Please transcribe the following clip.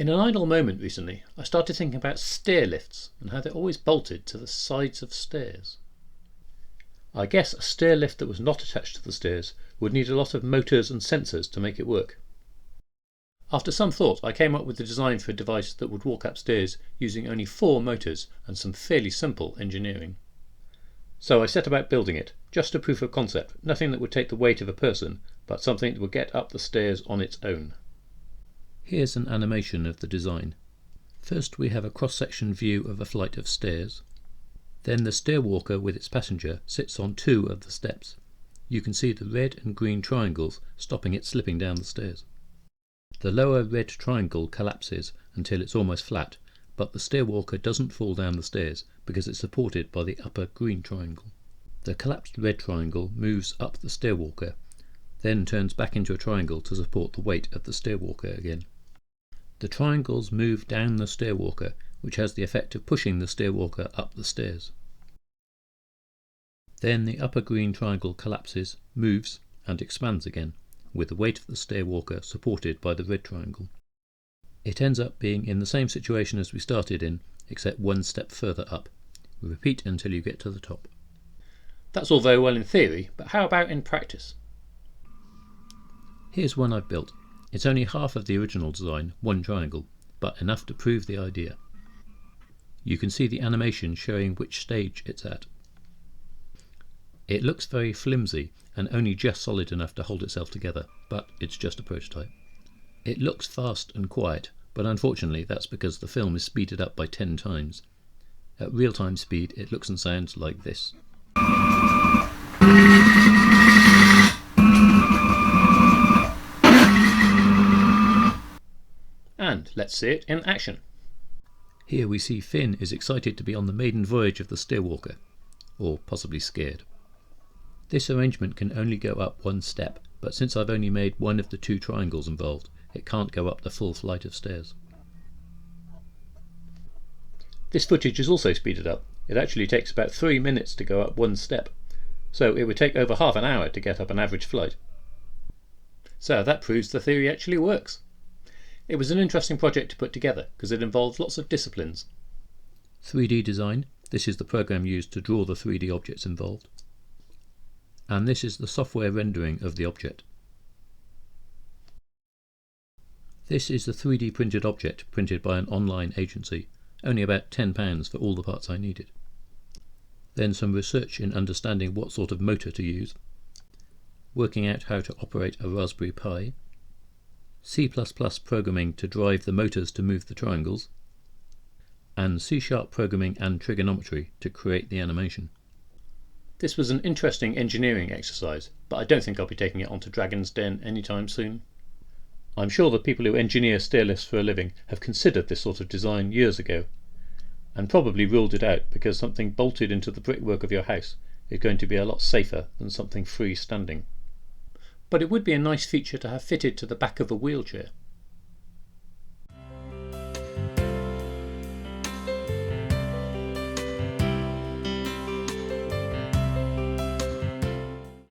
In an idle moment recently, I started thinking about stair lifts and how they're always bolted to the sides of stairs. I guess a stair lift that was not attached to the stairs would need a lot of motors and sensors to make it work. After some thought, I came up with the design for a device that would walk upstairs using only 4 motors and some fairly simple engineering. So I set about building it, just a proof of concept, nothing that would take the weight of a person, but something that would get up the stairs on its own. Here's an animation of the design. First we have a cross-section view of a flight of stairs. Then the StairWalker with its passenger sits on 2 of the steps. You can see the red and green triangles stopping it slipping down the stairs. The lower red triangle collapses until it's almost flat, but the StairWalker doesn't fall down the stairs because it's supported by the upper green triangle. The collapsed red triangle moves up the StairWalker, then turns back into a triangle to support the weight of the StairWalker again. The triangles move down the StairWalker, which has the effect of pushing the StairWalker up the stairs. Then the upper green triangle collapses, moves and expands again, with the weight of the StairWalker supported by the red triangle. It ends up being in the same situation as we started in, except 1 step further up. Repeat until you get to the top. That's all very well in theory, but how about in practice? Here's one I've built. It's only half of the original design, 1 triangle, but enough to prove the idea. You can see the animation showing which stage it's at. It looks very flimsy and only just solid enough to hold itself together, but it's just a prototype. It looks fast and quiet, but unfortunately that's because the film is speeded up by 10 times. At real-time speed it looks and sounds like this. And let's see it in action. Here we see Finn is excited to be on the maiden voyage of the StairWalker, or possibly scared. This arrangement can only go up 1 step, but since I've only made 1 of the 2 triangles involved, it can't go up the full flight of stairs. This footage is also speeded up. It actually takes about 3 minutes to go up 1 step, so it would take over half an hour to get up an average flight. So that proves the theory actually works. It was an interesting project to put together because it involved lots of disciplines. 3D design, this is the program used to draw the 3D objects involved. And this is the software rendering of the object. This is the 3D printed object printed by an online agency, only about £10 for all the parts I needed. Then some research in understanding what sort of motor to use, working out how to operate a Raspberry Pi, C++ programming to drive the motors to move the triangles, and C# programming and trigonometry to create the animation. This was an interesting engineering exercise, but I don't think I'll be taking it onto Dragon's Den anytime soon. I'm sure the people who engineer stair lifts for a living have considered this sort of design years ago, and probably ruled it out because something bolted into the brickwork of your house is going to be a lot safer than something freestanding. But it would be a nice feature to have fitted to the back of a wheelchair.